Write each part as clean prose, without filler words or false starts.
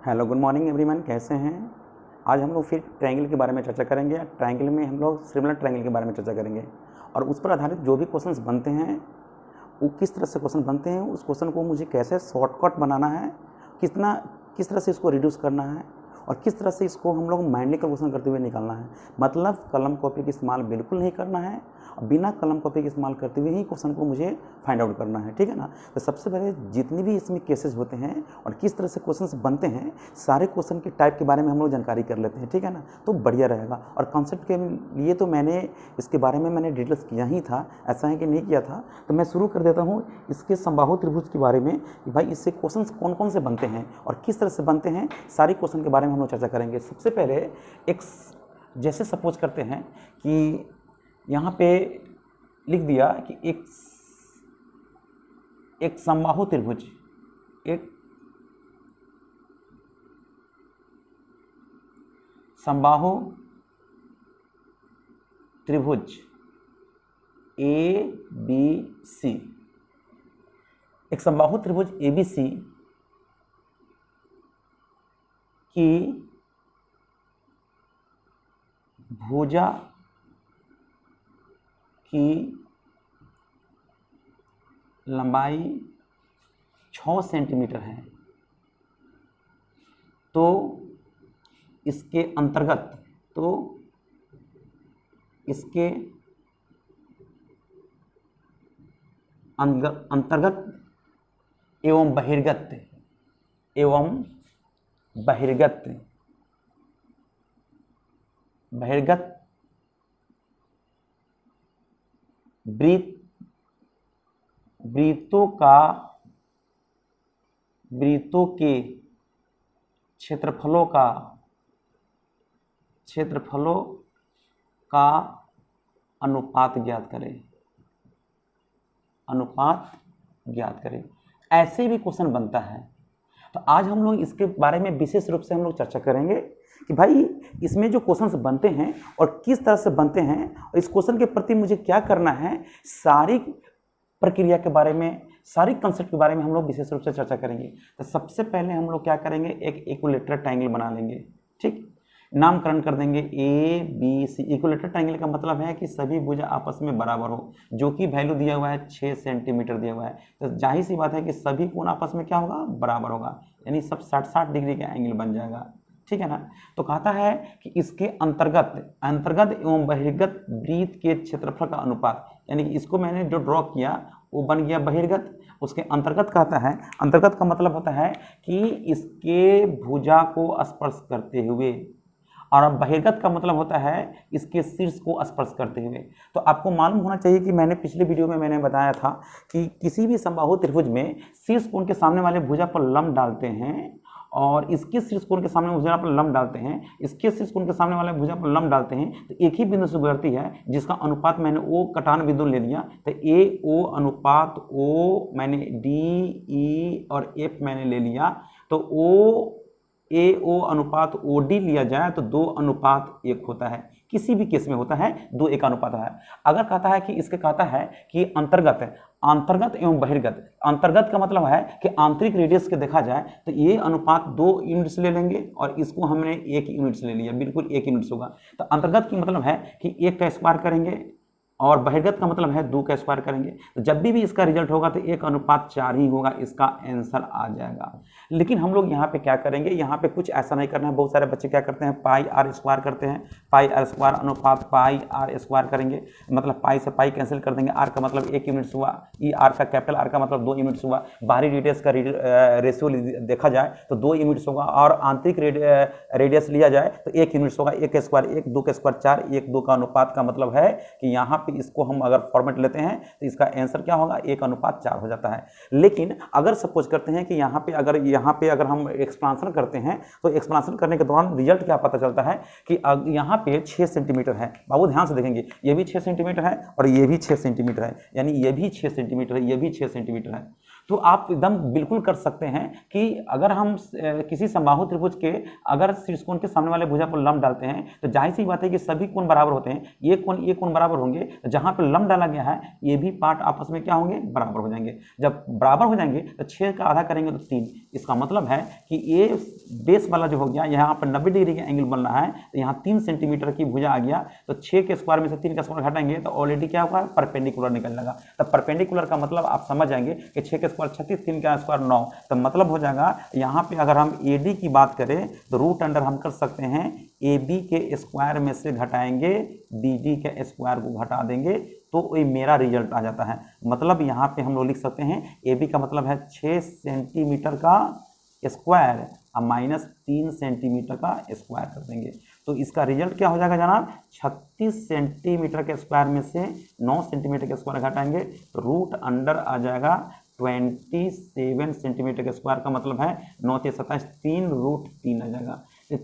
Hello good morning everyone, कैसे हैं। आज हम लोग फिर ट्रायंगल के बारे में चर्चा करेंगे। ट्रायंगल में हम लोग सिमिलर ट्रायंगल के बारे में चर्चा करेंगे और उस पर आधारित जो भी क्वेश्चंस बनते हैं वो किस तरह से क्वेश्चन बनते हैं, उस क्वेश्चन को मुझे कैसे शॉर्टकट बनाना है, किस तरह से इसको रिड्यूस करना है और किस तरह से इसको हम लोग माइंडली कैलकुलेशन करते हुए निकालना है। मतलब कलम कॉपी का इस्तेमाल बिल्कुल नहीं करना है और बिना कलम कॉपी का इस्तेमाल करते हुए ही क्वेश्चन को मुझे फाइंड आउट करना है, ठीक है ना। तो सबसे पहले जितनी भी इसमें केसेस होते हैं और किस तरह से क्वेश्चंस बनते हैं, सारे क्वेश्चन के टाइप के बारे में हम लोग जानकारी कर लेते हैं, ठीक है ना। तो बढ़िया रहेगा। और कॉन्सेप्ट के लिए तो मैंने इसके बारे में डिटेल्स किया ही था, ऐसा है कि नहीं किया था। तो मैं शुरू कर देता हूँ इसके समबाहु त्रिभुज के बारे में कि भाई इससे क्वेश्चन कौन कौन से बनते हैं और किस तरह से बनते हैं, सारी क्वेश्चन के बारे में हम लोग चर्चा करेंगे। सबसे पहले एक जैसे सपोज करते हैं कि यहाँ पे लिख दिया कि एक समबाहु त्रिभुज, एक समबाहु त्रिभुज ABC, एक समबाहु त्रिभुज ABC की भुजा की लंबाई 6 सेंटीमीटर है। तो इसके अंतर्गत एवं बहिर्गत वृत्तों के क्षेत्रफलों का अनुपात ज्ञात करें। ऐसे भी क्वेश्चन बनता है। तो आज हम लोग इसके बारे में विशेष रूप से हम लोग चर्चा करेंगे कि भाई इसमें जो क्वेश्चंस बनते हैं और किस तरह से बनते हैं और इस क्वेश्चन के प्रति मुझे क्या करना है, सारी प्रक्रिया के बारे में, सारी कंसेप्ट के बारे में हम लोग विशेष रूप से चर्चा करेंगे। तो सबसे पहले हम लोग क्या करेंगे, एक इक्विलैटरल ट्रायंगल बना लेंगे, ठीक। नामकरण कर देंगे ABC। इक्विलैटरल ट्रायंगल का मतलब है कि सभी भुजा आपस में बराबर हो, जो कि वैल्यू दिया हुआ है 6 सेंटीमीटर दिया हुआ है। तो जाहिर सी बात है कि सभी कोण आपस में क्या होगा, बराबर होगा, यानी सब 60-60 डिग्री का एंगल बन जाएगा, ठीक है ना। तो कहता है कि इसके अंतर्गत एवं बहिर्गत वृत्त के क्षेत्रफल का अनुपात, यानी कि इसको मैंने जो ड्रॉ किया वो बन गया बहिर्गत। उसके अंतर्गत कहता है, अंतर्गत का मतलब होता है कि इसके भुजा को स्पर्श करते हुए, और बहिर्गत का मतलब होता है इसके शीर्ष को स्पर्श करते हुए। तो आपको मालूम होना चाहिए कि मैंने पिछले वीडियो में मैंने बताया था कि किसी भी समबाहु त्रिभुज में शीर्ष कोण के सामने वाले भुजा पर लंब डालते हैं और इसके शीर्ष कोण के सामने भुजा पर लंब डालते हैं, इसके शीर्ष कोण के सामने वाले भुजा पर लंब डालते हैं, तो एक ही बिंदु से गुजरती है जिसका अनुपात मैंने O कटान बिंदु ले लिया। तो AO अनुपात O मैंने DE और F मैंने ले लिया। तो AO अनुपात OD लिया जाए तो 2:1 होता है। किसी भी केस में होता है 2:1 अनुपात है। अगर कहता है कि इसके कहता है कि अंतर्गत एवं बहिर्गत, अंतर्गत का मतलब है कि आंतरिक रेडियस के देखा जाए तो ये अनुपात 2 यूनिट्स ले लेंगे और इसको हमने 1 यूनिट्स ले लिया, बिल्कुल 1 यूनिट्स होगा। तो अंतर्गत की मतलब है कि 1 का स्क्वायर करेंगे और बहिर्गत का मतलब है 2 का स्क्वायर करेंगे। तो जब भी इसका रिजल्ट होगा तो 1:4 ही होगा, इसका आंसर आ जाएगा। लेकिन हम लोग यहाँ पे क्या करेंगे, यहाँ पे कुछ ऐसा नहीं करना है। बहुत सारे बच्चे क्या करते हैं, पाई आर स्क्वायर करते हैं, पाई आर स्क्वायर अनुपात पाई आर स्क्वायर करेंगे, मतलब पाई से पाई कैंसिल कर देंगे। आर का मतलब 1 यूनिट्स हुआ, ई आर का कैपिटल आर का मतलब 2 यूनिट्स हुआ। बाहरी रेडियस का रेशियो देखा जाए तो 2 यूनिट्स होगा और आंतरिक रेडियस लिया जाए तो 1 यूनिट्स होगा। 1 का स्क्वायर 1, 2 का स्क्वायर 4, 1 2 का अनुपात का मतलब है कि यहाँ पे इसको हम अगर फॉर्मेट लेते हैं तो इसका आंसर क्या होगा, 1:4 हो जाता है। लेकिन अगर सपोज करते हैं कि यहाँ पे अगर हम एक्सपेंशन करते हैं तो एक्सपेंशन करने के दौरान रिजल्ट क्या पता चलता है कि यहाँ पे 6 सेंटीमीटर है। बाबू ध्यान से देखेंगे, ये भी 6 सेंटीमीटर है और ये भी 6 सेंटीमीटर है, यानी ये भी 6 सेंटीमीटर है, ये भी 6 सेंटीमीटर है। तो आप एकदम बिल्कुल कर सकते हैं कि अगर हम किसी समबाहु त्रिभुज के अगर शीर्ष कोण के सामने वाले भुजा पर लंब डालते हैं तो जाहिर सी बात है कि सभी कोण बराबर होते हैं, ये कोण बराबर होंगे, जहां पर लंब डाला गया है ये भी पार्ट आपस में क्या होंगे, बराबर हो जाएंगे। जब बराबर हो जाएंगे तो 6 का आधा करेंगे तो 3। इसका मतलब है कि ये बेस वाला जो हो गया, यहाँ पर 90 डिग्री का एंगल बन रहा है, तो यहाँ 3 सेंटीमीटर की भुजा आ गया, तो 6 के स्क्वायर में से 3 का स्क्वायर घटाएंगे तो ऑलरेडी क्या होगा, परपेंडिकुलर निकल जाएगा। तो परपेंडिकुलर का मतलब आप समझ जाएंगे कि 6 के स्क्वायर 36, 3 का स्क्वायर 9, तो मतलब हो जाएगा यहाँ पे अगर हम AD की बात करें तो रूट अंडर हम कर सकते हैं AB के स्क्वायर में से घटाएंगे BD के स्क्वायर को घटा देंगे तो ये मेरा रिजल्ट आ जाता है। मतलब यहाँ पे हम लोग लिख सकते हैं AB का मतलब है 6 सेंटीमीटर का स्क्वायर और माइनस 3 सेंटीमीटर का स्क्वायर कर देंगे, तो इसका रिजल्ट क्या हो जाएगा जनाब, 36 सेंटीमीटर के स्क्वायर में से 9 सेंटीमीटर के स्क्वायर घटाएंगे तो रूट अंडर आ जाएगा 27 सेंटीमीटर के स्क्वायर का मतलब है 9 से 27, 3 रूट 3 आ जाएगा।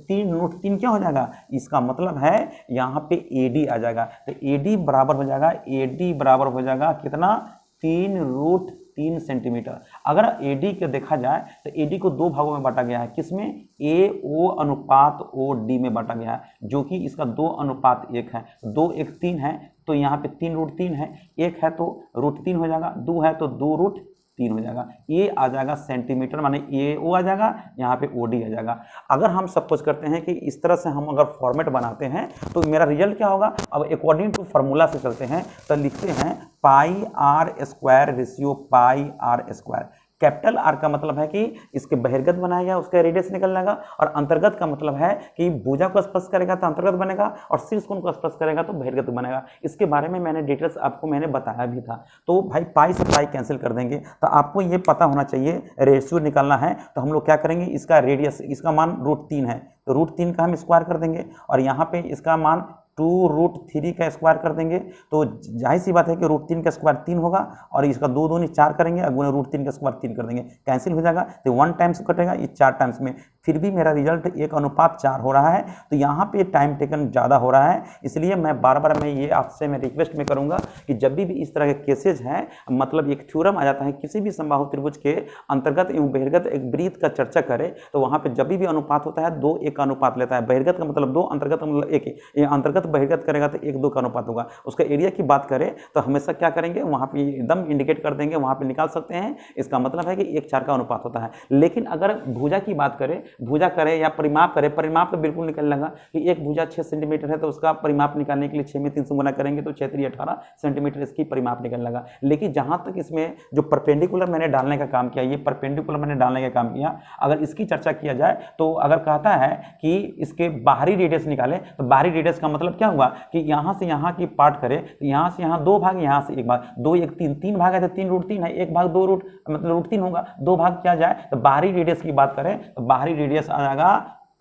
3 रूट 3 क्या हो जाएगा, इसका मतलब है यहाँ पे AD आ जाएगा, तो AD बराबर हो जाएगा, AD बराबर हो जाएगा कितना, 3 रूट 3 सेंटीमीटर। अगर AD को देखा जाए तो AD को 2 भागों में बांटा गया है, किसमें, AO अनुपात OD में बांटा गया है, जो कि इसका 2 अनुपात 1 है, 2 1 3 है, तो यहाँ पे 3 रूट 3 है, 1 है तो रूट 3 हो जाएगा, 2 है तो 2 रूट 3 हो जाएगा, ये आ जाएगा सेंटीमीटर, माने AO आ जाएगा, यहाँ पे OD आ जाएगा। अगर हम सपोज करते हैं कि इस तरह से हम अगर फॉर्मेट बनाते हैं तो मेरा रिजल्ट क्या होगा, अब अकॉर्डिंग टू फार्मूला से चलते हैं तो लिखते हैं pi R square ratio pi R square. Capital R का मतलब है कि इसके बहिर्गत बनाया गया उसका रेडियस निकल जाएगा, और अंतर्गत का मतलब है कि भुजा को स्पर्श करेगा तो अंतर्गत बनेगा और शीर्ष कोण को स्पर्श करेगा तो बहिर्गत बनेगा। इसके बारे में मैंने डिटेल्स आपको मैंने बताया भी था। तो भाई पाई से पाई कैंसिल कर देंगे, तो आपको ये पता होना चाहिए रेशियो निकालना है, तो हम लोग क्या करेंगे, इसका रेडियस, इसका मान रूट 3 है तो रूट 3 का हम स्क्वायर कर देंगे, और यहाँ पे इसका मान 2 रूट 3 का स्क्वायर कर देंगे, तो जाहिर सी बात है कि रूट 3 का स्क्वायर 3 होगा, और इसका 2 दूनी 4 करेंगे, अगुने रूट 3 का स्क्वायर 3 कर देंगे, कैंसिल हो जाएगा, तो 1 टाइम्स कटेगा, ये 4 टाइम्स में, फिर भी मेरा रिजल्ट 1 अनुपात 4 हो रहा है। तो यहाँ पे टाइम टेकन ज़्यादा हो रहा है, इसलिए मैं बार बार मैं ये आपसे मैं रिक्वेस्ट में करूँगा कि जब भी इस तरह के केसेज हैं, मतलब एक थ्योरम आ जाता है किसी भी समबाहु त्रिभुज के अंतर्गत एवं बहिर्गत एक वृत्त का चर्चा करें, तो वहाँ पे जब भी अनुपात होता है 2 1 का अनुपात लेता है, बहिर्गत का मतलब 2, अंतर्गत का मतलब 1, ये अंतर्गत बहिर्गत करेगा तो 1 2 का अनुपात होगा। उसका एरिया की बात करें तो हमेशा क्या करेंगे, वहाँ पे एकदम इंडिकेट कर देंगे, वहाँ पे निकाल सकते हैं, इसका मतलब है कि 1 4 का अनुपात होता है। लेकिन अगर भुजा की बात करें, भुजा करें या परिमाप करें, परिमाप तो बिल्कुल निकल लगा कि एक भुजा 6 सेंटीमीटर है तो उसका परिमाप निकालने के लिए 6 में 3 से गुना करेंगे तो 6 3 18 सेंटीमीटर इसकी परिमाप निकल लगा। लेकिन जहां तक इसमें जो परपेंडिकुलर मैंने डालने का काम किया, ये परपेंडिकुलर मैंने डालने का काम किया, अगर इसकी चर्चा किया जाए तो अगर कहता है कि इसके बाहरी रेडियस निकाले, तो बाहरी रेडियस का मतलब क्या हुआ कि यहां से यहां की पार्ट करें तो यहां से यहां 2 भाग, यहां से 1 भाग, 2 1 3, 3 भाग है तो 3 रूट 3 है, 1 भाग 2 रूट मतलब रूट 3 होगा, 2 भाग किया जाए तो बाहरी रेडियस की बात करें तो बाहरी रेडियस आ जाएगा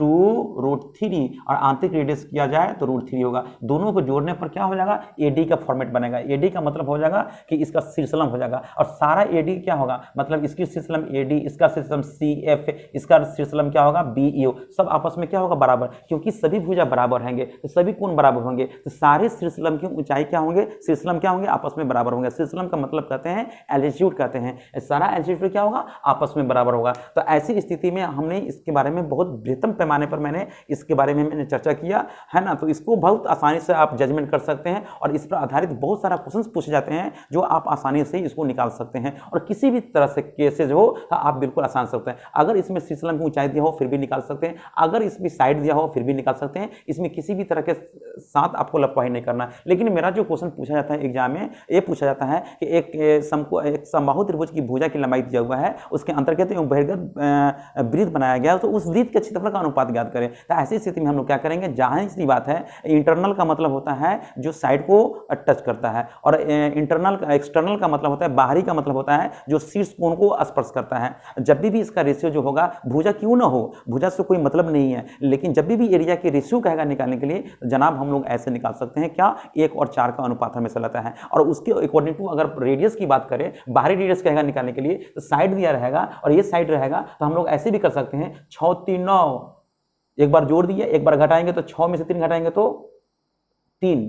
2 रूट 3, और आंतरिक रेडियस किया जाए तो रूट 3 होगा। दोनों को जोड़ने पर क्या हो जाएगा, एडी का फॉर्मेट बनेगा। एडी का मतलब हो जाएगा कि इसका शीर्षलम हो जाएगा, और सारा एडी क्या होगा, मतलब इसकी शीर्षलम एडी, इसका शीर्षलम CF, इसका शीर्षलम क्या होगा BEO, सब आपस में क्या होगा, बराबर, क्योंकि सभी भुजा बराबर होंगे तो सभी कोण बराबर होंगे, तो सारे शीर्षलम की ऊंचाई क्या होंगे, शीर्षलम क्या होंगे, आपस में बराबर होंगे। शीर्षलम का मतलब कहते हैं एल्टीट्यूड कहते हैं, सारा एल्टीट्यूड क्या होगा, आपस में बराबर होगा। तो ऐसी स्थिति में हमने इसके बारे में बहुत बृहत्तम पैमाने पर मैंने इसके बारे में मैंने चर्चा किया है ना, तो इसको बहुत आसानी से आप जजमेंट कर सकते हैं, और इस पर आधारित बहुत सारा क्वेश्चंस पूछे जाते हैं जो आप आसानी से इसको निकाल सकते हैं, और किसी भी तरह से केसेज हो आप बिल्कुल आसान सकते हैं। अगर इसमें शीर्षलम की ऊंचाई दिया हो फिर भी निकाल सकते हैं, अगर इसमें साइड दिया हो फिर भी निकाल सकते हैं, इसमें किसी भी तरह के साथ आपको लापरवाही नहीं करना। लेकिन मेरा जो क्वेश्चन पूछा जाता है एग्जाम में, ये पूछा जाता है कि एक समबाहु त्रिभुज की भुजा की लंबाई दिया हुआ है, उसके अंतर्गत एवं बहिर्गत वृत्त बनाया गया, तो उस वृत्त के क्षेत्रफल का अनुपात ज्ञात करें। तो ऐसी स्थिति में हम लोग क्या करेंगे, जाहिर सी बात है इंटरनल का मतलब होता है जो साइड को टच करता है, और एक्सटर्नल का मतलब होता है, बाहरी का मतलब होता है जो शीर्ष कोण को स्पर्श करता है। जब भी इसका रेशियो जो होगा, भुजा क्यों ना हो, भुजा से कोई मतलब नहीं है, लेकिन जब भी एरिया की रेशियो कहेगा निकालने के लिए, तो जनाब हम लोग ऐसे निकाल सकते हैं क्या, 1 और 4 का अनुपात हमेशा लेता है, और उसके अकॉर्डिंग टू अगर रेडियस की बात करें, बाहरी रेडियस कहेगा निकालने के लिए, तो साइड दिया रहेगा और ये साइड रहेगा, तो हम लोग ऐसे भी कर सकते हैं 6 3 9, एक बार जोड़ दिए, एक बार घटाएंगे तो 6 में से 3 घटाएंगे तो 3,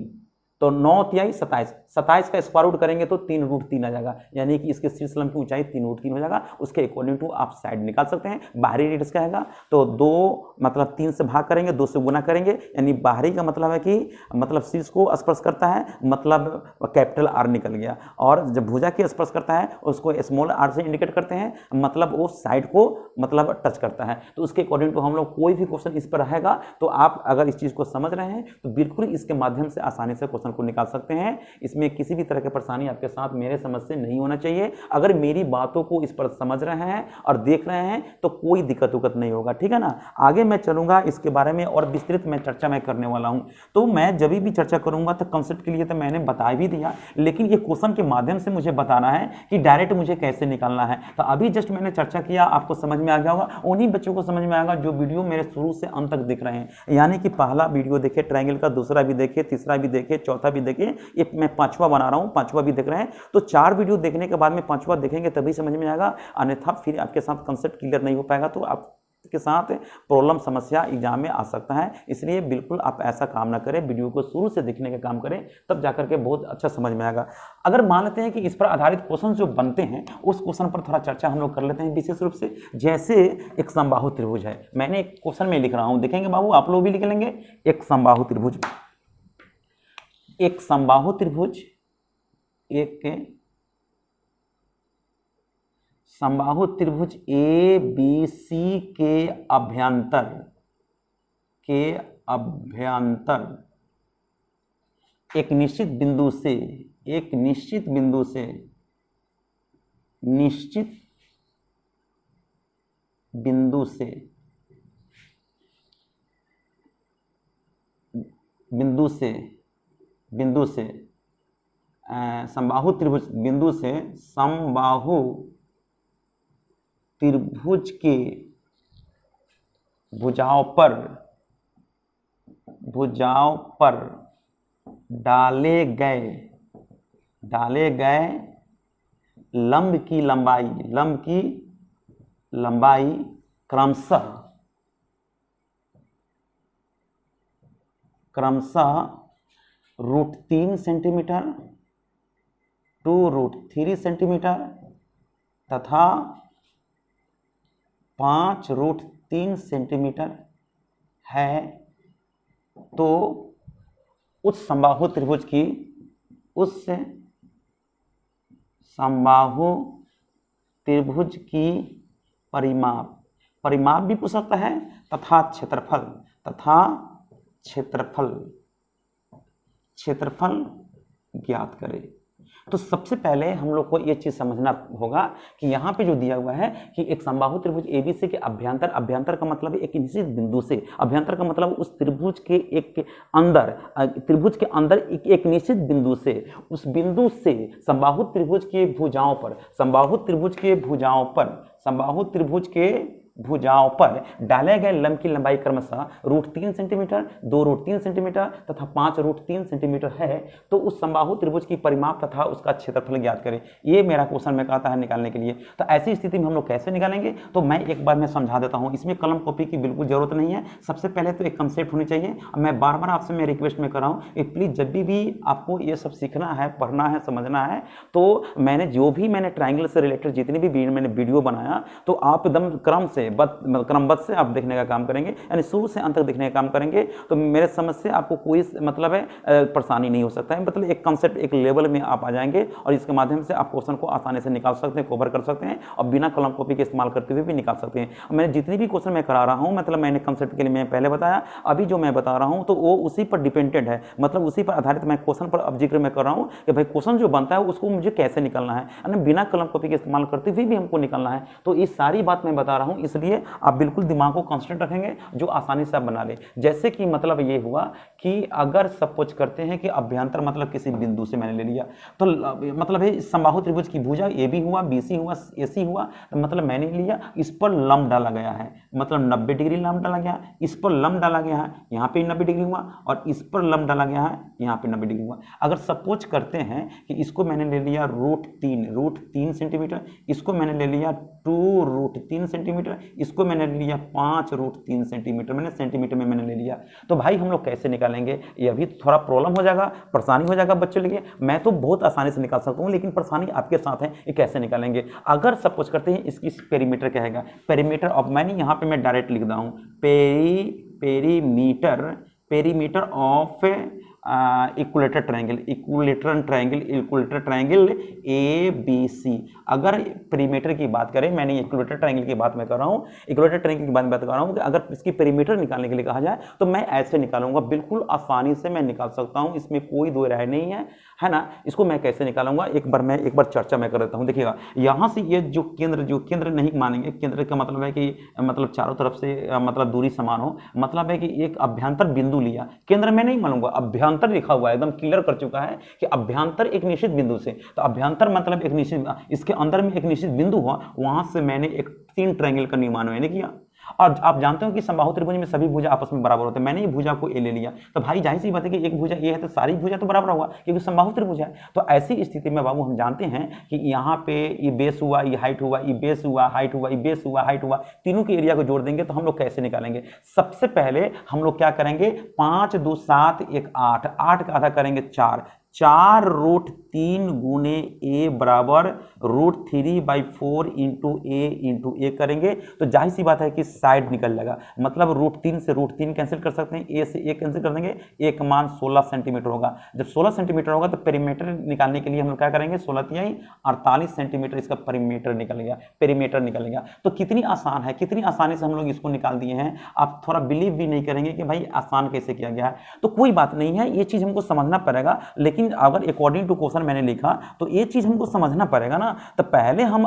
तो 9 तिहाई 27, 27 का स्क्वायर रूट करेंगे तो 3√3 आ जाएगा, यानी कि इसके शीर्ष लंब की ऊंचाई 3√3 हो जाएगा। उसके अकॉर्डिंग टू आप साइड निकाल सकते हैं। बाहरी रेडियस का है तो 2 मतलब 3 से भाग करेंगे, 2 से गुना करेंगे, यानी बाहरी का मतलब है कि मतलब शीर्ष को स्पर्श करता है, मतलब कैपिटल आर निकल गया। और जब भुजा की स्पर्श करता है उसको स्मॉल आर से इंडिकेट करते हैं, मतलब वो साइड को मतलब टच करता है। तो उसके अकॉर्डिंग टू हम लोग कोई भी क्वेश्चन इस पर रहेगा तो आप अगर इस चीज को समझ रहे हैं तो बिल्कुल इसके माध्यम से आसानी से क्वेश्चन को निकाल सकते हैं। इसमें किसी भी तरह की परेशानी आपके साथ मेरे समझ से नहीं होना चाहिए। अगर मेरी बातों को इस पर समझ रहे हैं और देख रहे हैं तो कोई दिक्कत उक्कत नहीं होगा, ठीक है ना। आगे मैं चलूंगा इसके बारे में और विस्तृत मैं चर्चा मैं करने वाला हूं। तो मैं जब भी चर्चा करूंगा तो कंसेप्ट के लिए तो मैंने बता भी दिया, लेकिन ये क्वेश्चन के माध्यम से मुझे बताना है कि डायरेक्ट मुझे कैसे निकालना है। तो अभी जस्ट मैंने चर्चा किया, आपको समझ में आ गया होगा। उन्हीं बच्चों को समझ में आएगा जो वीडियो मेरे शुरू से अंत तक देख रहे हैं, यानी कि पहला वीडियो देखे ट्रायंगल का, दूसरा भी देखे, तीसरा भी देखे, चौथा भी देखे, ये मैं 5वां बना रहा हूं, 5वां भी देख रहे हैं। तो 4 वीडियो देखने के बाद में 5वां देखेंगे तभी समझ में आएगा, अन्यथा फिर आपके साथ कंसेप्ट क्लियर नहीं हो पाएगा तो आप के साथ प्रॉब्लम समस्या एग्जाम में आ सकता है। इसलिए बिल्कुल आप ऐसा काम ना करें, वीडियो को शुरू से देखने का काम करें, तब जाकर के बहुत अच्छा समझ में आएगा। अगर मान लेते हैं कि इस पर आधारित क्वेश्चन जो बनते हैं उस क्वेश्चन पर थोड़ा चर्चा हम लोग कर लेते हैं विशेष रूप से। जैसे एक समबाहु त्रिभुज है, मैंने एक क्वेश्चन में लिख रहा हूं, देखेंगे बाबू आप लोग भी लिख लेंगे। एक समबाहु त्रिभुज, एक समबाहु त्रिभुज, एक समबाहु त्रिभुज ए बी सी के अभ्यंतर एक निश्चित बिंदु से समबाहु त्रिभुज बिंदु से समबाहु त्रिभुज के भुजाओं पर डाले गए लंब की लंबाई क्रमशः √3 सेंटीमीटर टू √3 सेंटीमीटर तथा 5√3 सेंटीमीटर है, तो उस समबाहु त्रिभुज की परिमाप भी पूछ सकता है तथा क्षेत्रफल ज्ञात करें। तो सबसे पहले हम लोग को यह चीज समझना होगा कि यहाँ पे जो दिया हुआ है कि एक समबाहु त्रिभुज एबीसी के अभ्यंतर का मतलब है एक निश्चित बिंदु से, अभ्यंतर का मतलब उस त्रिभुज के अंदर एक निश्चित बिंदु से, उस बिंदु से समबाहु त्रिभुज के भुजाओं पर डाले गए लंब की लंबाई क्रमशः √3 सेंटीमीटर, 2√3 सेंटीमीटर तथा 5√3 सेंटीमीटर है, तो उस समबाहु त्रिभुज की परिमाप तथा उसका क्षेत्रफल ज्ञात करें। ये मेरा क्वेश्चन में कहता है निकालने के लिए। तो ऐसी स्थिति में हम लोग कैसे निकालेंगे, तो मैं एक बार मैं समझा देता हूं। इसमें कलम कॉपी की बिल्कुल जरूरत नहीं है। सबसे पहले तो एक कंसेप्ट होनी चाहिए। मैं बार बार आपसे मैं रिक्वेस्ट में कर रहा हूँ, प्लीज जब भी आपको ये सब सीखना है, पढ़ना है, समझना है, तो मैंने ट्राइंगल से रिलेटेड जितनी भी मैंने वीडियो बनाया तो आप एकदम क्रमबद्ध से आप देखने का काम करेंगे, यानी शुरू से अंत तक देखने का काम करेंगे, तो मेरे समझ से आपको कोई मतलब है परेशानी नहीं हो सकता है। मतलब एक कंसेप्ट, एक लेवल में आप आ जाएंगे और इसके माध्यम से आप क्वेश्चन को आसानी से निकाल सकते हैं, कवर कर सकते हैं और बिना कलम कॉपी के इस्तेमाल करते हुए भी निकाल सकते हैं। मैंने जितनी भी क्वेश्चन मैं करा रहा हूँ, मतलब मैंने कंसेप्ट के लिए मैं पहले बताया, अभी जो मैं बता रहा हूँ तो वो उसी पर डिपेंडेंट है, मतलब उसी पर आधारित मैं क्वेश्चन पर अब जिक्र मैं कर रहा हूँ कि भाई क्वेश्चन जो बनता है उसको मुझे कैसे निकालना है, यानी बिना कलम कॉपी के इस्तेमाल करते हुए भी हमको निकालना है। तो ये सारी बात मैं बता रहा हूँ, इसलिए आप बिल्कुल दिमाग को कांस्टेंट रखेंगे जो आसानी से आप बना ले। जैसे कि मतलब ये हुआ कि अगर सपोज करते हैं कि अभ्यंतर मतलब किसी बिंदु से मैंने ले लिया, तो मतलब है समबाहु त्रिभुज की भुजा ए बी हुआ, बी सी हुआ, ए सी हुआ, तो मतलब मैंने लिया, इस पर लंब डाला गया है, मतलब 90 डिग्री लंब डाला गया, इस पर लंब डाला गया है, यहाँ पे 90 डिग्री हुआ, और इस पर लंब डाला गया है, यहाँ पे 90 डिग्री हुआ। अगर सपोज करते हैं कि इसको मैंने ले लिया √3 सेंटीमीटर, इसको मैंने ले लिया 2√3 सेंटीमीटर, इसको मैंने लिया 5√3 सेंटीमीटर, मैंने सेंटीमीटर में मैंने ले लिया। तो भाई हम लोग कैसे निकालेंगे, ये अभी थोड़ा प्रॉब्लम हो जाएगा, परेशानी हो जाएगा बच्चों के लिए। मैं तो बहुत आसानी से निकाल सकता हूँ, लेकिन परेशानी आपके साथ है, ये कैसे निकालेंगे। अगर सपोज करते हैं इसकी पेरीमीटर क्या है, पेरीमीटर ऑफ, मैंने यहाँ पे मैं डायरेक्ट लिख रहा हूँ perimeter of equilateral triangle ABC। अगर पेरीमीटर की बात करें, मैंने इक्विलेटरल ट्रायंगल की बात मैं कर रहा हूँ, इक्विलेटरल ट्रायंगल की बात कर रहा हूँ कि अगर इसकी पेरीमीटर निकालने के लिए कहा जाए तो मैं ऐसे निकालूंगा, बिल्कुल आसानी से मैं निकाल सकता हूँ, इसमें कोई दो राय नहीं है ना। इसको मैं कैसे निकालूंगा, एक बार चर्चा मैं कर देता हूँ। देखिएगा यहाँ से ये जो केंद्र नहीं मानेंगे, केंद्र का मतलब है कि मतलब चारों तरफ से मतलब दूरी समान हो, मतलब है कि एक अभ्यंतर बिंदु लिया, केंद्र में नहीं मानूंगा, अभ्यंतर लिखा हुआ है, एकदम क्लियर कर चुका है कि अभ्यंतर एक निश्चित बिंदु से, तो अभ्यंतर मतलब एक निश्चित, इसके अंदर में एक निश्चित बिंदु हुआ, वहां से मैंने एक 3 ट्रायंगल का निर्माण मैंने किया। और आप जानते हो कि समबाहु त्रिभुज में सभी भुजा आपस में बराबर होते हैं, मैंने ये भुजा को ए ले लिया, तो भाई जाहिर सी बात है कि एक भुजा ए है तो सारी भुजा तो बराबर होगा, क्योंकि समबाहु त्रिभुज है। तो ऐसी स्थिति में बाबू हम जानते हैं कि यहाँ पे ये बेस हुआ, ये हाइट हुआ, ये बेस हुआ, हाइट हुआ, ये बेस हुआ, हाइट हुआ, तीनों के एरिया को जोड़ देंगे तो हम लोग कैसे निकालेंगे। सबसे पहले हम लोग क्या करेंगे, 5 2 7 1 8, 8 का आधा करेंगे 4√3 गुने ए बराबर √3/4 इंटू ए करेंगे, तो जाहिर सी बात है कि साइड निकल जाएगा, मतलब √3 से √3 कैंसिल कर सकते हैं, ए से ए कैंसिल कर देंगे, ए का मान 16 सेंटीमीटर होगा। जब 16 सेंटीमीटर होगा तो पेरीमीटर निकालने के लिए हम लोग क्या करेंगे, 16 तिहाई 48 सेंटीमीटर इसका पेरीमीटर निकल गया। तो कितनी आसान है, कितनी आसानी से हम लोग इसको निकाल दिए हैं। आप थोड़ा बिलीव भी नहीं करेंगे कि भाई आसान कैसे किया गया है। तो कोई बात नहीं है, ये चीज हमको समझना पड़ेगा, लेकिन अगर अकॉर्डिंग टू क्वेश्चन मैंने लिखा तो ये चीज हमको समझना पड़ेगा ना। तो पहले हम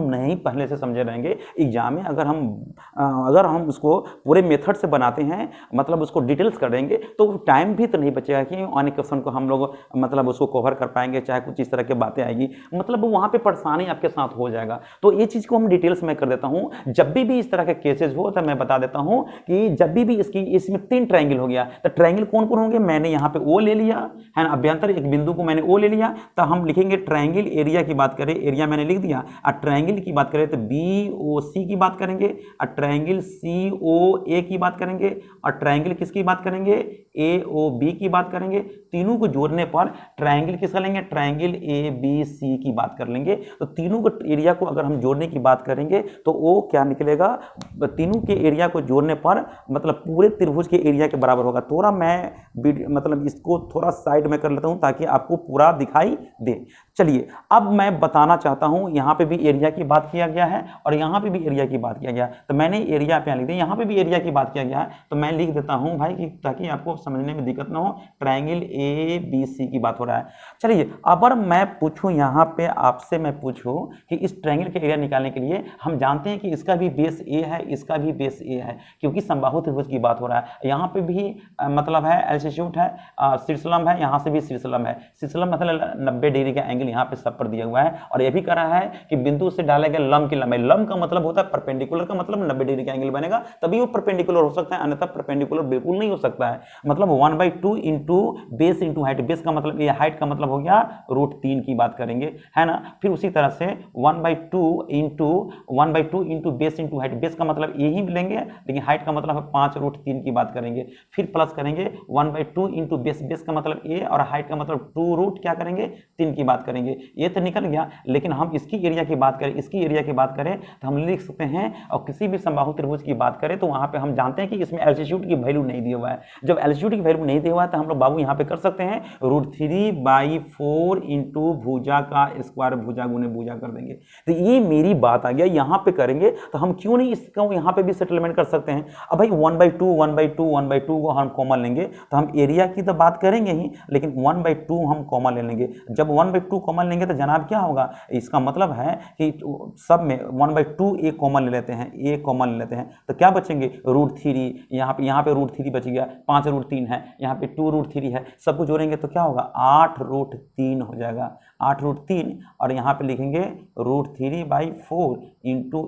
नहीं पहले से समझे रहेंगे एग्जाम में, अगर हम उसको पूरे मेथड से बनाते हैं, मतलब उसको डिटेल्स कर देंगे, तो टाइम भी तो नहीं बचेगा कि आने क्वेश्चन को हम लोग मतलब उसको कवर कर पाएंगे, चाहे कुछ इस तरह की बातें आएगी, मतलब वहां पे परेशानी आपके साथ हो जाएगा। तो ये चीज को हम डिटेल्स में कर देता हूं। जब भी इस तरह के केसेस हो तो मैं बता देता हूं कि जब भी इसमें 3 ट्रायंगल हो गया, तो ट्रायंगल कौन कौन होंगे, मैंने यहाँ पे ओ ले लिया है ना, अभ्यंतर एक बिंदु को मैंने ओ ले लिया, तो हम लिखेंगे ट्रायंगल एरिया की बात करें, एरिया मैंने लिख दिया, और ट्रायंगल की बात करें तो BOC की बात करेंगे, और ट्रायंगल COA की बात करेंगे, और ट्रायंगल किसकी बात करेंगे, AOB की बात करेंगे। तीनों को जोड़ने पर ट्रायंगल किसका लेंगे, ट्रायंगल ABC की बात कर लेंगे। तो तीनों को एरिया को अगर हम जोड़ने की बात करेंगे तो वो क्या निकलेगा, तीनों के एरिया को जोड़ने पर मतलब पूरे त्रिभुज के एरिया के बराबर होगा। थोड़ा मैं मतलब इसको थोड़ा साइड में कर लेता हूं ताकि आपको पूरा दिखाई दे। चलिए अब मैं बताना चाहता हूं, यहां पे भी एरिया की बात किया गया है और यहां पे भी एरिया की बात किया गया, तो मैंने एरिया पे लिख दिया, यहां पे भी एरिया की बात किया गया है, तो मैं लिख देता हूं भाई कि ताकि आपको समझने में दिक्कत ना हो, ट्रायंगल ABC की बात हो रहा है। चलिए अगर मैं पूछूं, यहां पे आपसे मैं पूछूं कि इस ट्रायंगल के एरिया निकालने के लिए हम जानते हैं कि इसका भी बेस ए है, इसका भी बेस ए है, क्योंकि समबाहु त्रिभुज की बात हो रहा है। यहाँ पे भी मतलब है एल्टीट्यूड है, शीर्षलंब है, यहाँ से भी शीर्षलंब है, शीर्षलंब मतलब 90 डिग्री का एंगल यहाँ पे सब पर दिया हुआ है, और यह भी कह रहा है कि बिंदु से डाले गए लंब की लंबाई, लंब का मतलब होता है परपेंडिकुलर का मतलब 90 डिग्री का एंगल बनेगा तभी वो परपेंडिकुलर हो सकता है, अन्यथा परपेंडिकुलर बिल्कुल नहीं हो सकता है। मतलब 1/2 into base into height, base का मतलब ये हाइट का मतलब हो गया √3 की बात करेंगे, है ना। फिर उसी तरह से 1/2 into base into height, base का मतलब यही लेंगे लेकिन हाइट का मतलब है 5√3 की बात करेंगे, फिर प्लस करेंगे 1/2 इंटू बेस, बेस का मतलब ए और हाइट का मतलब 2 क्या करेंगे 3 की बात करेंगे। ये तो निकल गया, लेकिन हम इसकी एरिया की बात करें, इसकी एरिया की बात करें तो हम लिख सकते हैं, और किसी भी समबाहु त्रिभुज की बात करें तो वहां पे हम जानते हैं कि इसमें एल्टीट्यूड की वैल्यू नहीं दिया हुआ है। जब एल्टीट्यूड की वैल्यू नहीं दिया हुआ है तो हम लोग बाबू यहाँ पे कर सकते हैं √3/4 इंटू भुजा का स्क्वायर, भुजा गुने भुजा कर देंगे। तो ये मेरी बात आ गया, यहाँ पे करेंगे तो हम क्यों नहीं इसको यहाँ पे भी सेटलमेंट कर सकते हैं। अब भाई 1/2 को हम कॉमन लेंगे तो हम एरिया की तो बात करेंगे ही, लेकिन 1/2 हम कॉमन ले लेंगे। जब 1/2 कॉमन लेंगे तो जनाब क्या होगा, इसका मतलब है कि सब में 1/2 ए कॉमन ले लेते हैं, ए कॉमन ले लेते हैं तो क्या बचेंगे √3, यहाँ पे √3 बच गया, 5√3 है, यहाँ पे 2√3 है, सबको जोड़ेंगे तो क्या होगा 8√3 हो जाएगा। 8√3 और यहाँ पे लिखेंगे √3/4 इंटू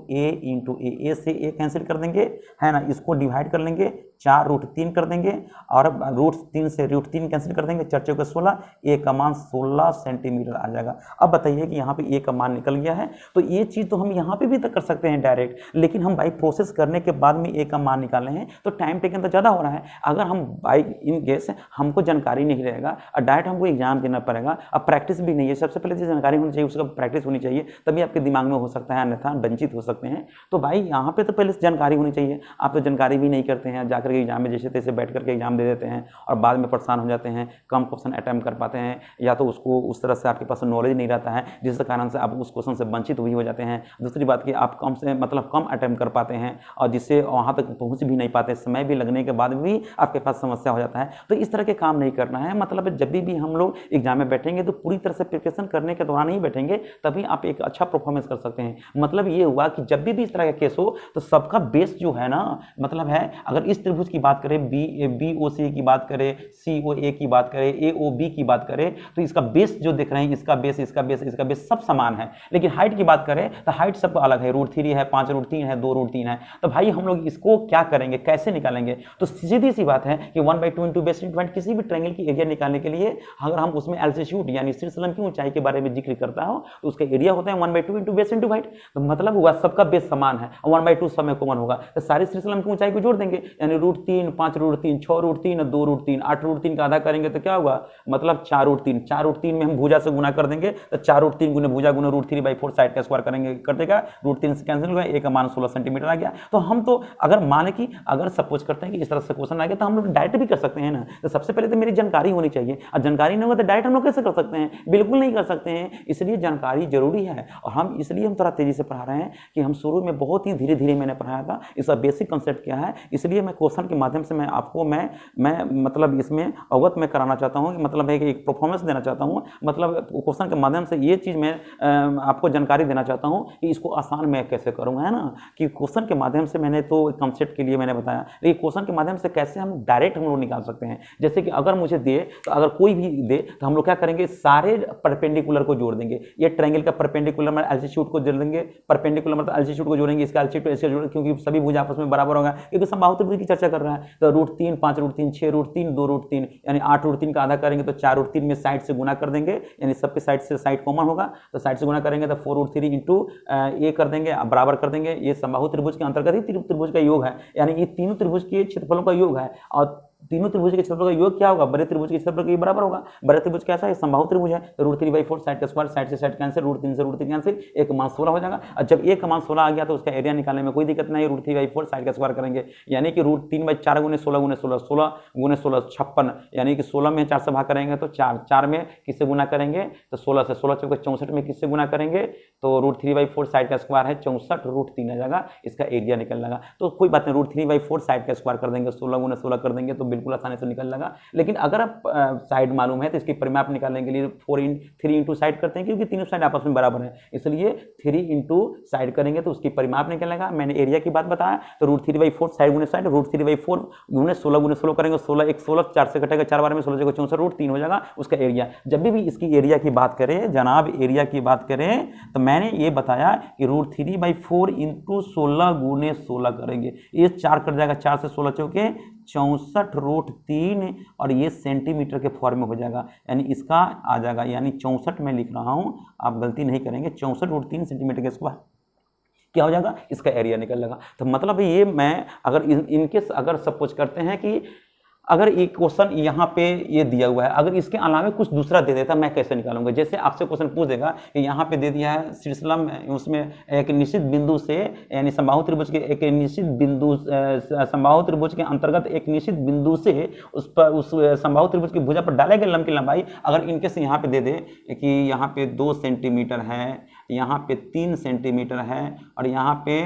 ए से ए कैंसिल कर देंगे, है ना। इसको डिवाइड कर लेंगे, 4√3 कर देंगे और √3 से √3 कैंसिल कर देंगे, 4 चौके 16, ए का मान 16 सेंटीमीटर आ जाएगा। अब बताइए कि यहाँ पे ए का मान निकल गया है, तो ये चीज़ तो हम यहाँ पे भी तक कर सकते हैं डायरेक्ट, लेकिन हम बाई प्रोसेस करने के बाद में ए का मान निकाले हैं तो टाइम टेकन तो ज़्यादा हो रहा है। अगर हम बाई इन केस हमको जानकारी नहीं रहेगा और डायरेक्ट हमको एग्जाम देना पड़ेगा, अब प्रैक्टिस भी नहीं है। सबसे पहले जो जानकारी होनी चाहिए उसका प्रैक्टिस होनी चाहिए, तभी आपके दिमाग में हो सकता है, अन्यथा वंचित हो सकते हैं। तो भाई यहाँ पे तो पहले जानकारी होनी चाहिए। आप तो जानकारी भी नहीं करते हैं, जाकर के एग्जाम में जैसे तैसे बैठ करके एग्जाम दे देते हैं और बाद में परेशान हो जाते हैं, कम क्वेश्चन अटैम्प्ट कर पाते हैं, या तो उसको उस तरह से आपके पास नॉलेज नहीं रहता है जिस कारण से आप उस क्वेश्चन से वंचित भी हो जाते हैं। दूसरी बात कि आप कम अटैम्प्ट कर पाते हैं और जिससे वहाँ तक पहुँच भी नहीं पाते, समय भी लगने के बाद भी आपके पास समस्या हो जाता है। तो इस तरह के काम नहीं करना है। मतलब जब भी हम लोग एग्जाम में बैठेंगे तो पूरी तरह से प्रिपरेशन करने के दौरान ही बैठेंगे, तभी आप एक अच्छा परफॉर्मेंस कर सकते हैं। मतलब ये हुआ कि जब भी इस तरह का केस हो तो सबका बेस जो है ना, मतलब है अगर इस त्रिभुज की बात करें, बी ओ सी की बात करें, सी ओ ए की बात करें, ए ओ बी की बात करें, तो इसका बेस जो देख रहे हैं, इसका बेस सब समान है। लेकिन हाइट की बात करें तो हाइट सबका अलग है, √3 है, 5√3 है, 2√3 है। तो भाई हम लोग इसको क्या करेंगे, कैसे निकालेंगे? तो सीधी सी बात है कि 1/2 इंटू बेस इंटू हाइट, किसी भी ट्रायंगल की एरिया निकालने के लिए अगर हम उसमें एल्टीट्यूड यानी शीर्षलंब की ऊंचाई के बारे में जिक्र करता हो तो उसका एरिया होता है 1/2 इंटू बेस इंटू हाइट। तो मतलब हुआ सबका बेस समान है और 1/2 सब में कॉमन होगा, तो सारी शीर्षलंब की ऊंचाई को जोड़ देंगे, यानी √3, 5√3, 6√3, 2√3, 8√3 का आधा करेंगे तो क्या होगा, मतलब 4√3। 4√3 में हम भुजा से गुना कर देंगे तो 4√3 गुने भुजा गुना √3/4 साइड का स्क्वायर करेंगे, कर देगा, √3 से कैंसिल होगा, ए का मान 16 सेंटीमीटर आ गया। तो हम तो अगर मान कि अगर सपोज करते हैं कि इस तरह से क्वेश्चन आ गया तो हम लोग डायरेक्ट भी कर सकते हैं ना। तो सबसे पहले तो मेरी जानकारी होनी चाहिए, और जानकारी नहीं होगा तो डायरेक्ट हम लोग कैसे कर सकते हैं? बिल्कुल नहीं कर सकते हैं। इसलिए जानकारी जरूरी है और हम इसलिए हम थोड़ा तेजी से पढ़ा रहे हैं कि हम शुरू में बहुत ही धीरे धीरे मैंने पढ़ाया था। इसका बेसिक कंसेप्ट क्या है, इसलिए मैं क्वेश्चन के माध्यम से मैं आपको मैं मतलब इसमें अवगत में कराना चाहता हूँ, मतलब है कि एक परफॉर्मेंस देना चाहता हूँ। मतलब क्वेश्चन के माध्यम से ये चीज़ मैं आपको जानकारी देना चाहता हूँ कि इसको आसान मैं कैसे करूँगा, है ना। कि क्वेश्चन के माध्यम से मैंने तो कंसेप्ट के लिए मैंने बताया, लेकिन क्वेश्चन के माध्यम से कैसे हम डायरेक्ट हम लोग निकाल सकते हैं। जैसे कि अगर मुझे दे तो अगर कोई भी दे तो हम लोग क्या करेंगे, सारे परपेंडिकुलर को जोड़ देंगे। ये ट्रायंगल का परपेंडिकुलर मतलब एल्टीट्यूड को जोड़ देंगे, परपेंडिकुलर मतलब एल्टीट्यूड को जोड़ेंगे, इसका एल्टीट्यूड इसके जोड़, क्योंकि सभी भुजा आपस में बराबर होगा, क्योंकि समबाहु त्रिभुज की चर्चा कर रहा है। तो √3, 5√3, 6√3, 2√3 यानी 8√3 का आधा करेंगे तो 4√3 में साइड से गुना कर देंगे, यानी सबके साइड से साइड कॉमन होगा तो साइड से गुना करेंगे तो 4√3 इंटू ए कर देंगे, बराबर कर देंगे। ये समबाहु त्रिभुज के अंतर्गत ही त्रिभुज का योग है, यानी ये तीनों त्रिभुज के क्षेत्रफलों का योग है और तीनों त्रिभुज के क्षेत्रफल का योग क्या होगा, बड़े त्रिभुज के क्षेत्रफल के बराबर होगा। बड़े त्रिभुज कैसा है, समबाहु त्रिभुज है, √3/4 साइड का स्क्वायर, साइड से साइड कैंसिल, √3 से √3 कैंसिल, ए का मान 16 हो जाएगा। और जब ए का मान 16 आ गया तो उसका एरिया निकालने में कोई दिक्कत नहीं है, √3/4 साइड का स्क्वायर करेंगे, यानी कि √3/4 गुने 16 गुने 16, 16 गुने 16 56, यानी कि 16 में 4 से भाग करेंगे तो 4, 4 में किससे गुना करेंगे तो 16 से, 16 चौके 64 में किससे गुना करेंगे तो √3/4 साइड का स्क्वायर है 64, √3 आ जाएगा, इसका एरिया निकल जाएगा। तो कोई बात नहीं, √3/4 साइड का स्क्वायर कर देंगे, 16 गुने 16 कर देंगे तो बिल्कुल आसानी से निकल लगा। लेकिन अगर आप साइड मालूम है तो इसकी परिमाप निकालने के लिए 3 इंटू साइड करते हैं, क्योंकि तीनों साइड आपस में बराबर है, इसलिए 3 इंटू साइड करेंगे तो उसकी परिमाप निकलेगा। मैंने एरिया की बात बताया तो √3/4 साइड गुने साइड, √3/4 गुने 16 गुने 16 करेंगे, 16 1 16, 4 से कटेगा 4 बार में 16 64, √3 हो जाएगा उसका एरिया। जब भी इसकी एरिया की बात करें जनाब, एरिया की बात करें तो मैंने ये बताया कि √3/4 इंटू 16 गुने 16 करेंगे, ये 4 कट जाएगा, 4 से 16 चौके 64 √3 और ये सेंटीमीटर के फॉर्म में हो जाएगा, यानी इसका आ जाएगा, यानी 64 में लिख रहा हूं, आप गलती नहीं करेंगे, 64 √3 सेंटीमीटर के स्क्वायर क्या हो जाएगा, इसका एरिया निकल लगा। तो मतलब ये मैं अगर इनके अगर सपोज करते हैं कि अगर एक क्वेश्चन यहाँ पे ये दिया हुआ है, अगर इसके अलावा कुछ दूसरा दे देता मैं कैसे निकालूंगा। जैसे आपसे क्वेश्चन पूछ देगा कि यहाँ पे दे दिया है शीर्षलंब, उसमें एक निश्चित बिंदु से यानी समबाहु त्रिभुज के एक निश्चित बिंदु, समबाहु त्रिभुज के अंतर्गत एक निश्चित बिंदु से उस पर उस समबाहु त्रिभुज की भुजा पर डाले गए लंब की लंबाई अगर इनके से यहाँ पे दे दे कि यहाँ पे 2 सेंटीमीटर है, यहाँ पे 3 सेंटीमीटर है और यहाँ पे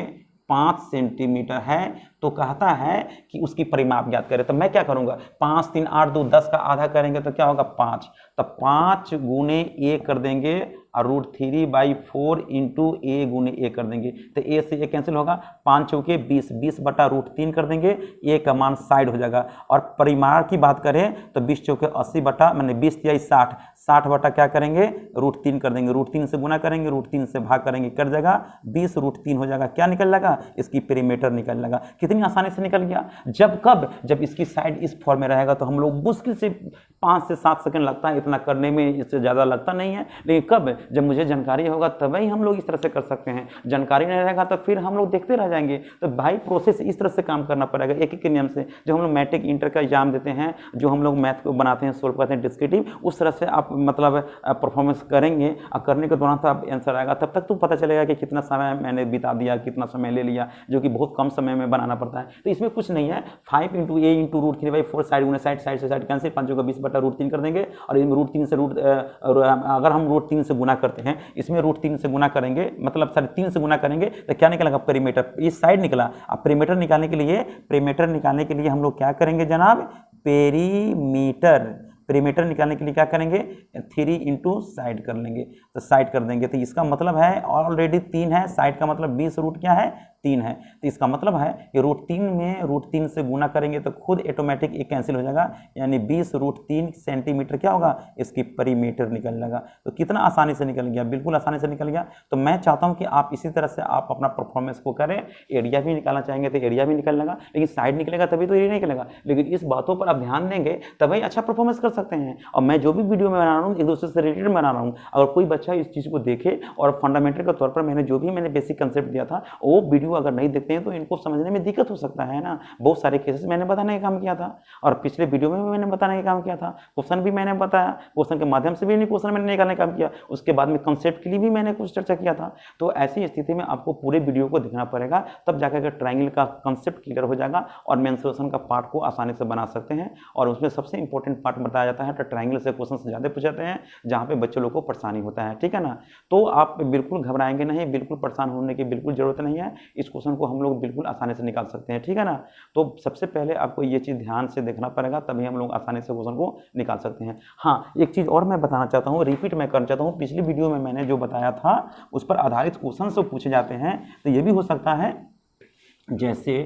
5 सेंटीमीटर है, तो कहता है कि उसकी परिमाप ज्ञात करें। तो मैं क्या करूंगा, 5 3 8 2 10 का आधा करेंगे तो क्या होगा 5, तो 5 गुने ए कर देंगे और √3/4 इंटू ए गुने ए कर देंगे, तो ए से ए कैंसिल होगा, 5 चौके 20, 20/√3 कर देंगे, ए का मान साइड हो जाएगा। और परिमाण की बात करें तो 20 चौके 80 बटा मैंने 20 या 60, 60 बटा क्या करेंगे √3 कर देंगे, √3 से गुना करेंगे, √3 से भाग करेंगे, कर जाएगा 20 √3 हो जाएगा। क्या निकल जाएगा, इसकी पेरीमीटर निकल जाएगा। कितनी आसानी से निकल गया। जब कब, जब इसकी साइड इस फॉर्म में रहेगा तो हम लोग मुश्किल से 5 से 7 सेकंड लगता है, इतना करने में इससे ज़्यादा लगता नहीं है। लेकिन कब, जब मुझे जानकारी होगा तभी हम लोग इस तरह से कर सकते हैं। जानकारी नहीं रहेगा तो फिर हम लोग देखते रह जाएंगे। तो भाई प्रोसेस इस तरह से काम करना पड़ेगा, एक एक के नियम से। जो हम लोग मैट्रिक इंटर का एग्जाम देते हैं, जो हम लोग मैथ को बनाते हैं, सोल्व करते हैं डिस्क्रिप्टिव, उस तरह से आप मतलब परफॉर्मेंस करेंगे और करने के दौरान तो आप आंसर आएगा। तब तक तो पता चलेगा कि कितना समय मैंने बिता दिया, कितना समय ले लिया, जो कि बहुत कम समय में बनाना पड़ता है। तो इसमें कुछ नहीं है, 5 इंटू ए इंटू √3/4 साइड गुना साइड, साइड से साइड कैंसिल, 5 का 20/√3 कर देंगे। और √3 से अगर हम √3 से गुना करते हैं, इसमें √3 से गुना करेंगे, मतलब 3.5 से गुना करेंगे तो क्या निकलेगा पेरीमीटर, इस साइड निकला। अब पेरीमीटर निकालने के लिए हम लोग क्या करेंगे जनाब, पेरीमीटर निकालने के लिए क्या करेंगे, 3 इंटू साइड कर लेंगे, तो साइड कर देंगे। तो इसका मतलब है ऑलरेडी 3 है, साइड का मतलब 20 रूट क्या है 3 है। तो इसका मतलब है कि √3 में √3 से गुना करेंगे तो खुद ऑटोमेटिक ये कैंसिल हो जाएगा, यानी 20 √3 सेंटीमीटर क्या होगा, इसकी पेरीमीटर निकल जाएगा। तो कितना आसानी से निकल गया, बिल्कुल आसानी से निकल गया। तो मैं चाहता हूं कि आप इसी तरह से आप अपना परफॉर्मेंस को करें। एरिया भी निकालना चाहेंगे तो एरिया भी निकल जाएगा, लेकिन साइड निकलेगा तभी तो एरिया निकलेगा। लेकिन इस बातों पर आप ध्यान देंगे तभी अच्छा परफॉर्मेंस कर सकते हैं। और मैं जो भी वीडियो में बना रहा हूँ एक दूसरे से रिलेटेड बना रहा हूँ। अगर कोई बच्चा इस चीज़ को देखे और फंडामेंटल के तौर पर मैंने बेसिक कंसेप्ट दिया था, वो वीडियो अगर नहीं देखते हैं तो इनको समझने में दिक्कत हो सकता है ना। बहुत सारे केसेस मैंने बताने का काम किया था और पिछले वीडियो में भी मैंने बताने का काम किया था। क्वेश्चन भी मैंने बताया, क्वेश्चन के माध्यम से भी क्वेश्चन मैंने निकालने का काम किया। उसके बाद में कंसेप्ट के लिए भी मैंने कुछ चर्चा किया था। तो ऐसी स्थिति में आपको पूरे वीडियो को देखना पड़ेगा, तब जाकर के ट्रायंगल का कंसेप्ट क्लियर हो जाएगा और मेंसुरेशन का पार्ट को आसानी से बना सकते हैं। और उसमें सबसे इंपॉर्टेंट पार्ट बताया जाता है, तो ट्रायंगल से क्वेश्चन ज़्यादा पूछाते हैं जहाँ पे बच्चे लोग को परेशानी होता है, ठीक है ना। तो आप बिल्कुल घबराएंगे नहीं, बिल्कुल परेशान होने की बिल्कुल जरूरत नहीं है। इस क्वेश्चन को हम लोग बिल्कुल आसानी से निकाल सकते हैं, ठीक है ना। तो सबसे पहले आपको ये चीज़ ध्यान से देखना पड़ेगा, तभी हम लोग आसानी से क्वेश्चन को निकाल सकते हैं। हाँ, एक चीज़ और मैं बताना चाहता हूँ, रिपीट मैं करना चाहता हूँ। पिछली वीडियो में मैंने जो बताया था उस पर आधारित क्वेश्चन से पूछे जाते हैं। तो ये भी हो सकता है जैसे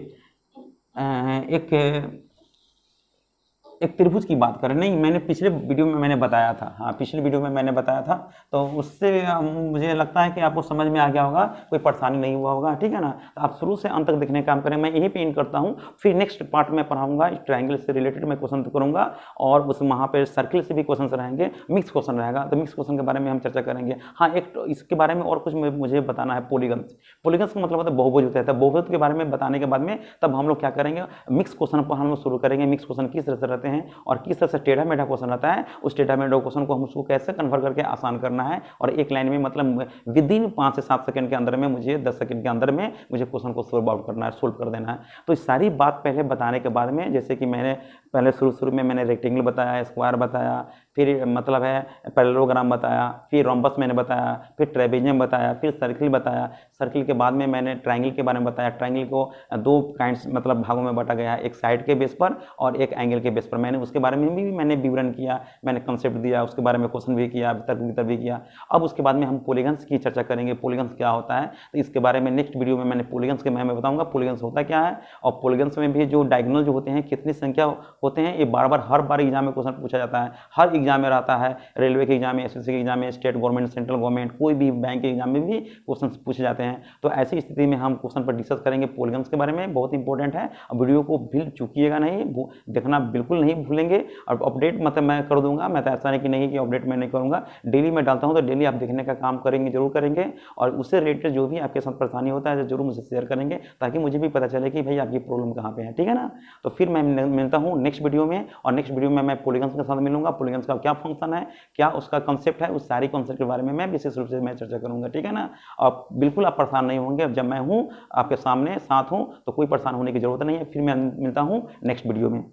एक त्रिभुज की बात करें, नहीं मैंने पिछले वीडियो में मैंने बताया था, हाँ पिछले वीडियो में मैंने बताया था। तो उससे मुझे लगता है कि आपको समझ में आ गया होगा, कोई परेशानी नहीं हुआ होगा, ठीक है ना। तो आप शुरू से अंत तक देखने का काम करें। मैं यही पे एंड करता हूँ, फिर नेक्स्ट पार्ट में पढ़ाऊंगा, ट्रायंगल से रिलेटेड मैं क्वेश्चन करूँगा और उस वहाँ पर सर्किल से भी क्वेश्चन रहेंगे, मिक्स क्वेश्चन रहेगा। तो मिक्स क्वेश्चन के बारे में हम चर्चा करेंगे। हाँ, एक इसके बारे में और कुछ मुझे बताना है, पॉलीगन्स। पॉलीगन्स का मतलब होता है बहुभुज होता है। बहुभुज के बारे में बताने के बाद में तब हम लोग क्या करेंगे, मिक्स क्वेश्चन पर हम लोग शुरू करेंगे। मिक्स क्वेश्चन किस तरह से रहते हैं और किस तरह से टेढ़ा मेढ़ा क्वेश्चन रहता है, उस टेढ़ा मेढ़ा क्वेश्चन को हम उसको कैसे कन्वर्ट करके आसान करना है। और एक लाइन में मतलब विद इन 5 से 7 सेकंड के अंदर में, मुझे 10 सेकंड के अंदर में मुझे क्वेश्चन को सोल्व आउट करना है, सोल्व कर देना है। तो इस सारी बात पहले बताने के बाद में, जैसे कि मैंने पहले शुरू में मैंने रेक्टेंगल बताया, स्क्वायर बताया, फिर मतलब है पैरेललोग्राम बताया, फिर रोम्बस मैंने बताया, फिर ट्रेपेजियम बताया, फिर सर्किल बताया। सर्किल के बाद में मैंने ट्रायंगल के बारे में बताया। ट्रायंगल को 2 काइंड्स मतलब भागों में बांटा गया है, एक साइड के बेस पर और एक एंगल के बेस पर। मैंने उसके बारे में भी मैंने विवरण किया, मैंने कंसेप्ट दिया, उसके बारे में क्वेश्चन भी किया, तर्क भी किया। अब उसके बाद में हम पॉलीगन्स की चर्चा करेंगे, पॉलीगन्स क्या होता है। तो इसके बारे में नेक्स्ट वीडियो में मैंने पॉलीगन्स के मैं बताऊंगा पॉलीगन्स होता क्या है। और पॉलीगन्स में भी जो डायगोनल जो होते हैं, कितनी संख्या होते हैं, ये बार हर बार एग्जाम में क्वेश्चन पूछा जाता है। हर एग्जाम में रहता है, रेलवे के एग्जाम में, एसएससी के एग्जाम में, स्टेट गवर्नमेंट, सेंट्रल गवर्नमेंट, कोई भी बैंक के एग्जाम में भी क्वेश्चन पूछे जाते हैं। तो ऐसी स्थिति में हम क्वेश्चन पर डिस्कस करेंगे पॉलीगन्स के बारे में, बहुत इंपॉर्टेंट है। वीडियो को भूल चुकिएगा नहीं, देखना बिल्कुल नहीं भूलेंगे। और अपडेट मतलब मैं कर दूंगा, मैं तो ऐसा नहीं कि नहीं कि अपडेट मैं नहीं करूंगा, डेली मैं डालता हूं, तो डेली आप देखने का काम करेंगे, जरूर करेंगे। और उससे रिलेटेड जो भी आपके साथ परेशानी होता है जरूर मुझे शेयर करेंगे, ताकि मुझे भी पता चले कि भाई आपकी प्रॉब्लम कहाँ पे है, ठीक है ना। तो फिर मैं मिलता हूँ नेक्स्ट वीडियो में, और नेक्स्ट वीडियो में मैं पॉलीगन्स के साथ मिलूंगा। पॉलीगन्स का क्या फंक्शन है, क्या उसका कंसेप्ट है, उस सारी कंसेप्ट के बारे में मैं विशेष रूप से मैं चर्चा करूंगा, ठीक है ना। और बिल्कुल आप परेशान नहीं होंगे, जब मैं हूँ आपके सामने साथ हूँ, तो कोई परेशान होने की जरूरत नहीं है। फिर मैं मिलता हूँ नेक्स्ट वीडियो में।